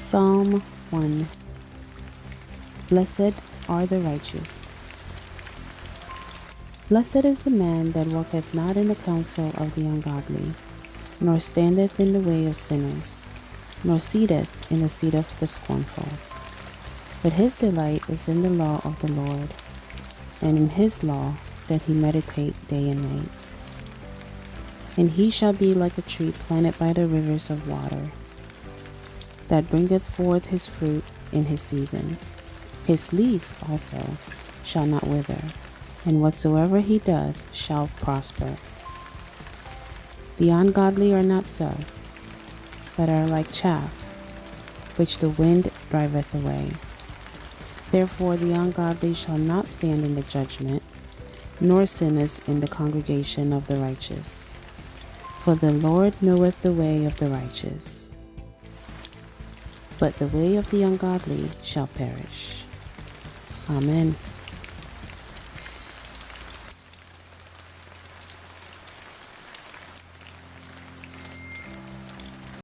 Psalm 1. Blessed are the righteous. Blessed is the man that walketh not in the counsel of the ungodly, nor standeth in the way of sinners, nor sitteth in the seat of the scornful. But his delight is in the law of the Lord, and in his law doth he meditate day and night. And he shall be like a tree planted by the rivers of water, that bringeth forth his fruit in his season. His leaf also shall not wither, and whatsoever he doth shall prosper. The ungodly are not so, but are like chaff, which the wind driveth away. Therefore the ungodly shall not stand in the judgment, nor sinners in the congregation of the righteous. For the Lord knoweth the way of the righteous, but the way of the ungodly shall perish. Amen.